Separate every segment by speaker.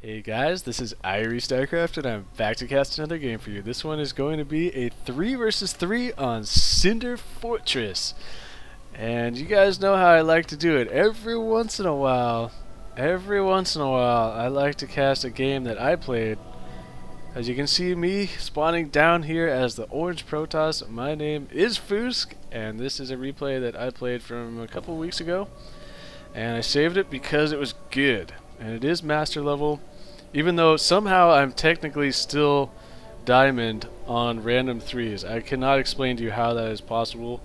Speaker 1: Hey guys, this is IrieStarcraft and I'm back to cast another game for you. This one is going to be a 3 versus 3 on Cinder Fortress. And you guys know how I like to do it. Every once in a while, I like to cast a game that I played. As you can see me spawning down here as the orange Protoss. My name is Foosk and this is a replay that I played from a couple weeks ago. And I saved it because it was good. And it is master level. Even though somehow I'm technically still diamond on random 3s. I cannot explain to you how that is possible,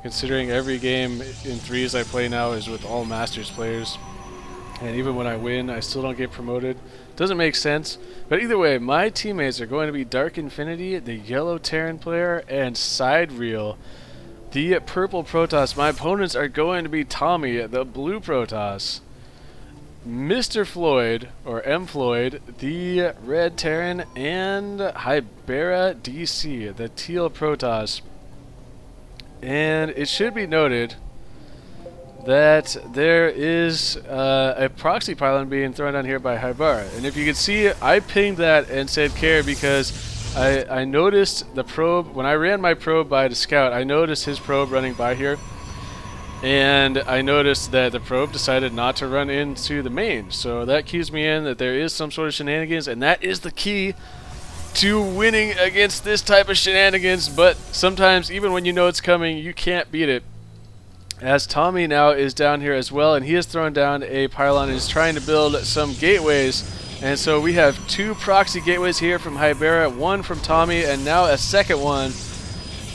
Speaker 1: considering every game in 3s I play now is with all masters players. And even when I win, I still don't get promoted. Doesn't make sense. But either way, my teammates are going to be DarkInfiniti, the yellow Terran player, and Sidereal, the purple Protoss. My opponents are going to be Tommy, the blue Protoss, mflloyd, or mflloyd, the red Terran, and HaibaraDC, the teal Protoss. And it should be noted that there is a proxy pylon being thrown down here by Haibara. And if you can see, I pinged that and said care because I noticed the probe. When I ran my probe by the scout, I noticed his probe running by here. And I noticed that the probe decided not to run into the main. So that cues me in that there is some sort of shenanigans, and that is the key to winning against this type of shenanigans. But sometimes, even when you know it's coming, you can't beat it. As Tommy now is down here as well, and he has thrown down a pylon and is trying to build some gateways. And so we have 2 proxy gateways here from Haibara, 1 from Tommy, and now a second one.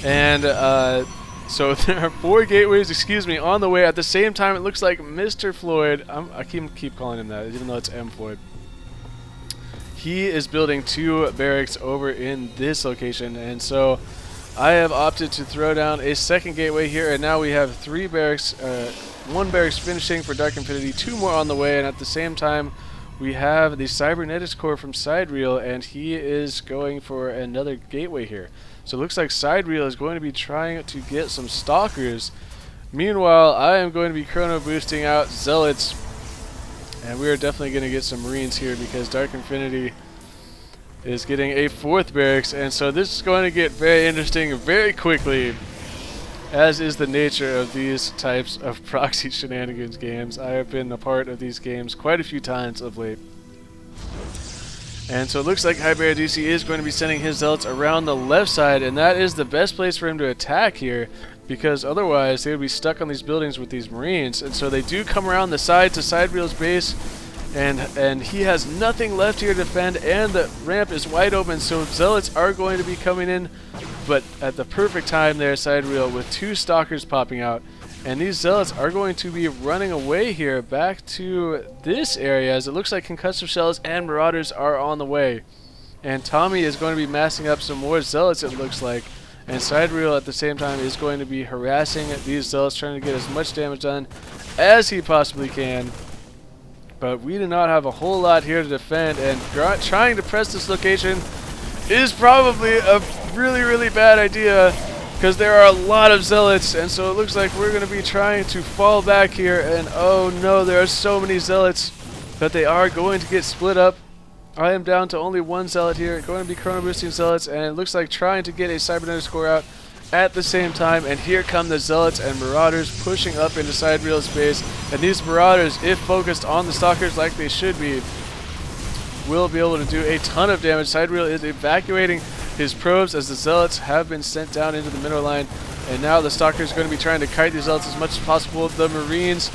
Speaker 1: And so there are 4 gateways, on the way. At the same time, it looks like mflloyd, I keep calling him that, even though it's mflloyd. He is building 2 barracks over in this location, and so I have opted to throw down a second gateway here, and now we have 3 barracks, 1 barracks finishing for DarkInfiniti, 2 more on the way, and at the same time, we have the cybernetics core from Sidereal, and he is going for another gateway here. So it looks like Sidereal is going to be trying to get some stalkers. Meanwhile, I am going to be chrono boosting out zealots, and we are definitely going to get some marines here because DarkInfiniti is getting a 4th barracks, and so this is going to get very interesting very quickly, as is the nature of these types of proxy shenanigans games. I have been a part of these games quite a few times of late. And so it looks like HaibaraDC is going to be sending his zealots around the left side, and that is the best place for him to attack here, because otherwise they would be stuck on these buildings with these marines. And so they do come around the side to Sidereal's base, and he has nothing left here to defend, and the ramp is wide open, so zealots are going to be coming in, but at the perfect time there, Sidereal with 2 stalkers popping out. And these zealots are going to be running away here back to this area, as it looks like concussive shells and marauders are on the way. And Tommy is going to be massing up some more zealots, it looks like. And Sidereal at the same time is going to be harassing these zealots, trying to get as much damage done as he possibly can. But we do not have a whole lot here to defend, and trying to press this location is probably a really bad idea, because there are a lot of zealots, and so it looks like we're going to be trying to fall back here, and oh no, there are so many zealots, but they are going to get split up. I am down to only 1 zealot here, going to be chrono boosting zealots, and it looks like trying to get a cybernetics core out at the same time, and here come the zealots and marauders pushing up into Sidereal's base, and these marauders, if focused on the stalkers like they should be, will be able to do a ton of damage. Sidereal is evacuating his probes as the zealots have been sent down into the middle line, and now the stalkers are going to be trying to kite these zealots as much as possible. The marines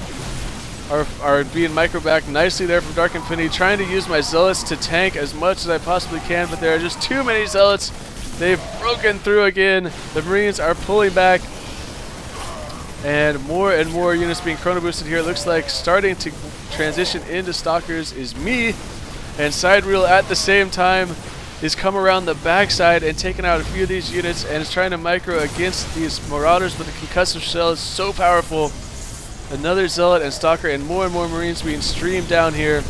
Speaker 1: are being microbacked nicely there from DarkInfiniti, trying to use my zealots to tank as much as I possibly can, but there are just too many zealots. They've broken through again. The marines are pulling back, and more units being chrono boosted here. It looks like starting to transition into stalkers is me, and Sidereal at the same time is come around the backside and taking out a few of these units, and is trying to micro against these marauders, but the concussive shell is so powerful. Another zealot and stalker, and more marines being streamed down here.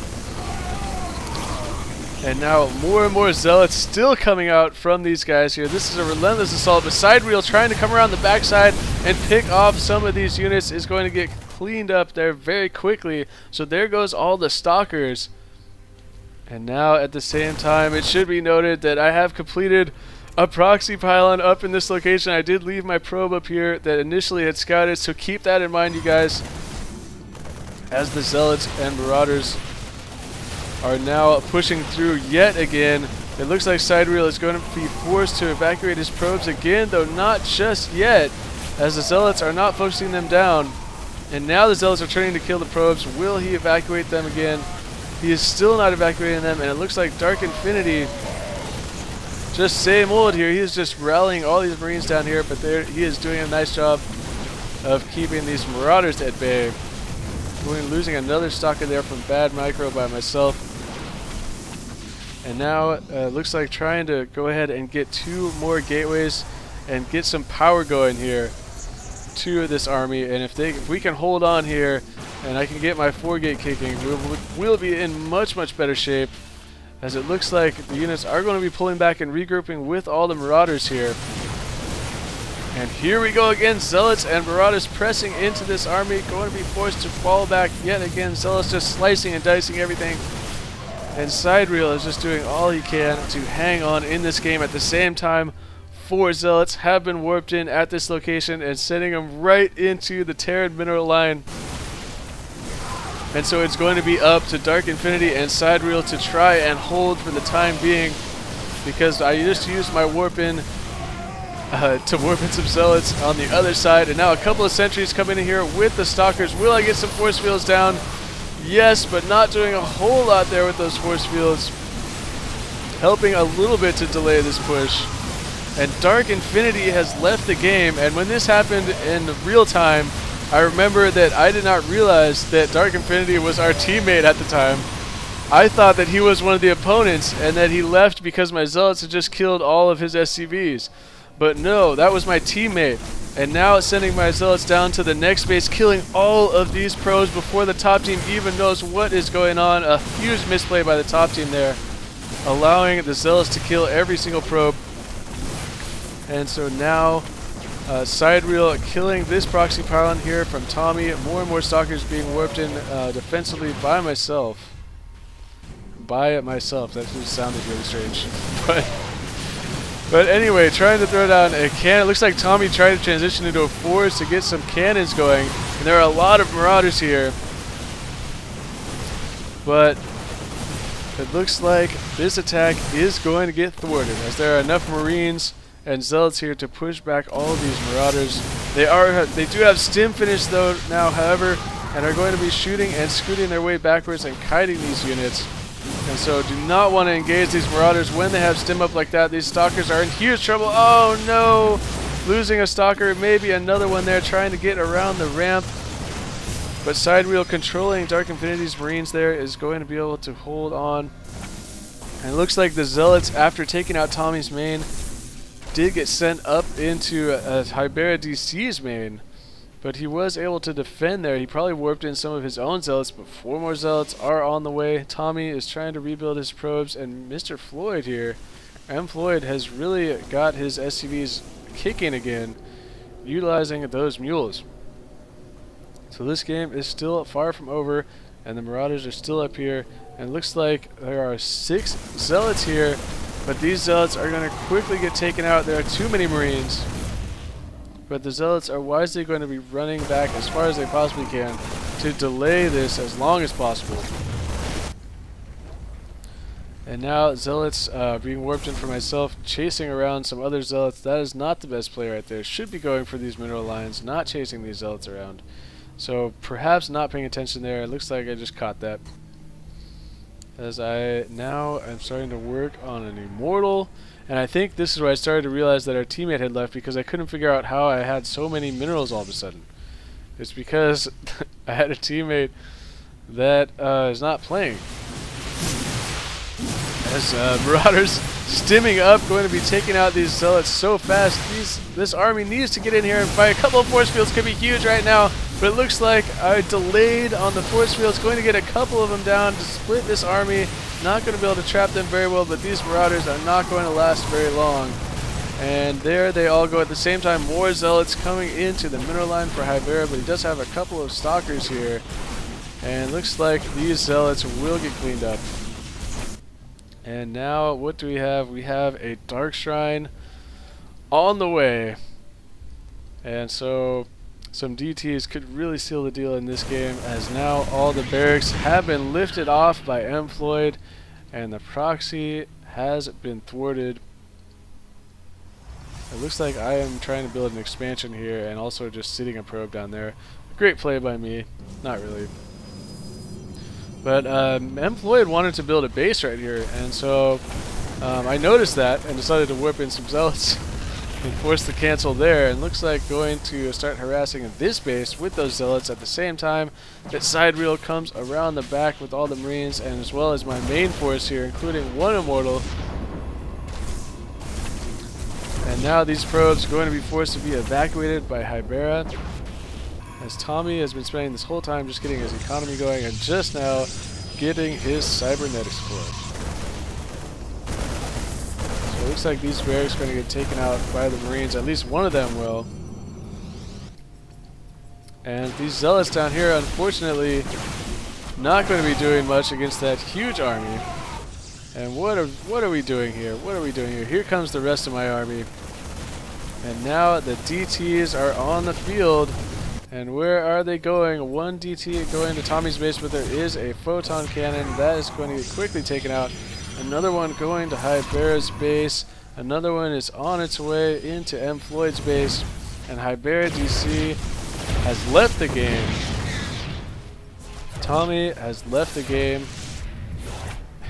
Speaker 1: And now more and more zealots still coming out from these guys here. This is a relentless assault, but Sidereal trying to come around the backside and pick off some of these units is going to get cleaned up there very quickly. So there goes all the stalkers. And now at the same time, it should be noted that I have completed a proxy pylon up in this location. I did leave my probe up here that initially had scouted, so keep that in mind, you guys, as the Zealots and Marauders are now pushing through yet again. It looks like Sidereal is going to be forced to evacuate his probes again, though not just yet, as the Zealots are not focusing them down. And now the Zealots are turning to kill the probes. Will he evacuate them again? He is still not evacuating them, and it looks like DarkInfiniti, just same old here. He is just rallying all these Marines down here, but he is doing a nice job of keeping these Marauders at bay. We're losing another stalker there from bad micro by myself. And now looks like trying to go ahead and get 2 more gateways and get some power going here to this army. And if we can hold on here and I can get my 4-gate kicking, we'll be in much better shape, as it looks like the units are going to be pulling back and regrouping with all the Marauders here. And here we go again, Zealots and Marauders pressing into this army, going to be forced to fall back yet again. Zealots just slicing and dicing everything, and Sidereal is just doing all he can to hang on in this game. At the same time, 4 Zealots have been warped in at this location and sending them right into the Terran mineral line. And so it's going to be up to DarkInfiniti and Sidereal to try and hold for the time being, because I just used my warp in to warp in some Zealots on the other side. And now a couple of sentries coming in here with the Stalkers. Will I get some force fields down? Yes, but not doing a whole lot there with those force fields. Helping a little bit to delay this push. And DarkInfiniti has left the game, and when this happened in real time, I remember that I did not realize that DarkInfiniti was our teammate at the time. I thought that he was one of the opponents and that he left because my Zealots had just killed all of his SCVs. But no, that was my teammate. And now it's sending my Zealots down to the next base, killing all of these pros before the top team even knows what is going on. A huge misplay by the top team there, allowing the Zealots to kill every single probe. And so now Sidereal killing this proxy pylon here from Tommy. More and more Stalkers being warped in defensively by myself. That just sounded really strange. But anyway, trying to throw down a cannon. It looks like Tommy tried to transition into a force to get some cannons going. And there are a lot of Marauders here. But it looks like this attack is going to get thwarted, as there are enough Marines and Zealots here to push back all of these Marauders. They do have stim finish though now, however, and are going to be shooting and scooting their way backwards and kiting these units. And so do not want to engage these Marauders when they have stim up like that. These Stalkers are in huge trouble. Oh no! Losing a Stalker, maybe another one there trying to get around the ramp. But Sidereal controlling DarkInfiniti's Marines there is going to be able to hold on. And it looks like the Zealots, after taking out Tommy's main, did get sent up into HaibaraDC's main, but he was able to defend there. He probably warped in some of his own Zealots, but 4 more Zealots are on the way. Tommy is trying to rebuild his probes, and Mr. Floyd here, mflloyd, has really got his SCVs kicking again, utilizing those mules. So this game is still far from over, and the Marauders are still up here, and it looks like there are 6 Zealots here. But these Zealots are going to quickly get taken out. There are too many Marines. But the Zealots are wisely going to be running back as far as they possibly can to delay this as long as possible. And now Zealots being warped in for myself, chasing around some other Zealots. That is not the best play right there. Should be going for these mineral lines, not chasing these Zealots around. So perhaps not paying attention there. It looks like I just caught that. As I'm starting to work on an Immortal, and I think this is where I started to realize that our teammate had left, because I couldn't figure out how I had so many minerals all of a sudden. It's because I had a teammate that is not playing. As Marauders stimming up, going to be taking out these Zealots so fast. This army needs to get in here and fight. A couple of force fields could be huge right now, but it looks like I delayed on the force fields, going to get a couple of them down to split this army. Not going to be able to trap them very well, but these Marauders are not going to last very long. And there they all go at the same time. More Zealots coming into the mineral line for Haibara, but he does have a couple of Stalkers here. And it looks like these Zealots will get cleaned up. And now, what do we have? We have a Dark Shrine on the way. And so, some DTs could really seal the deal in this game, as now all the barracks have been lifted off by mflloyd, and the proxy has been thwarted. It looks like I am trying to build an expansion here and also just sitting a probe down there. Great play by me. Not really. But mflloyd wanted to build a base right here, and so I noticed that and decided to whip in some zealots and force the cancel there. And looks like going to start harassing this base with those zealots at the same time that Sidereal comes around the back with all the marines, and as well as my main force here, including one immortal. And now these probes are going to be forced to be evacuated by Haibara, as Tommy has been spending this whole time just getting his economy going and just now getting his cybernetics core. So it looks like these barracks are going to get taken out by the marines. At least one of them will. And these zealots down here, unfortunately, not going to be doing much against that huge army. And what are we doing here? What are we doing here? Here comes the rest of my army. And now the DTs are on the field. And where are they going? One DT going to Tommy's base, but there is a photon cannon. That is going to get quickly taken out. Another one going to Haibara's base. Another one is on its way into mflloyd's base. And HaibaraDC has left the game. Tommy has left the game.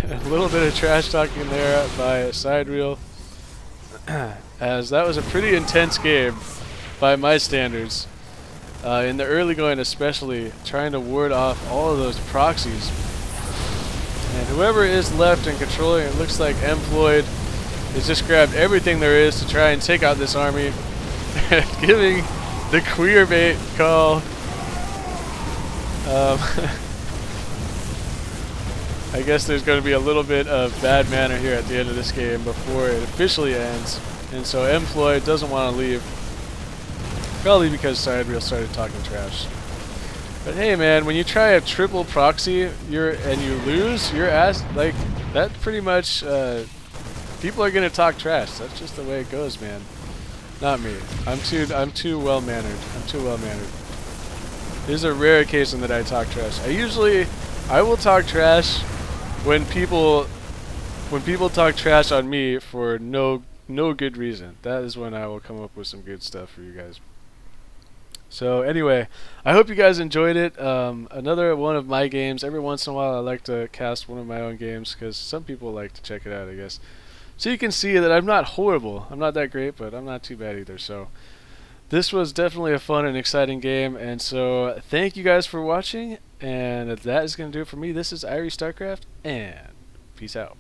Speaker 1: A little bit of trash talking there by Sidereal, as that was a pretty intense game by my standards. In the early going especially, trying to ward off all of those proxies. And whoever is left and controlling, it looks like mflloyd has just grabbed everything there is to try and take out this army. Giving the queer bait call. I guess there's going to be a little bit of bad manner here at the end of this game before it officially ends. And so mflloyd doesn't want to leave. Probably because Sidereal started talking trash. But hey man, when you try a triple proxy and you lose, your ass, like, that pretty much, people are going to talk trash. That's just the way it goes, man. Not me. I'm too well mannered. I'm too well mannered. This is a rare occasion that I talk trash. I will talk trash when people talk trash on me for no good reason. That is when I will come up with some good stuff for you guys. So anyway, I hope you guys enjoyed it. Another one of my games. Every once in a while I like to cast one of my own games because some people like to check it out, I guess. So you can see that I'm not horrible. I'm not that great, but I'm not too bad either. So this was definitely a fun and exciting game, and so thank you guys for watching, and that is going to do it for me. This is IrieStarcraft, and peace out.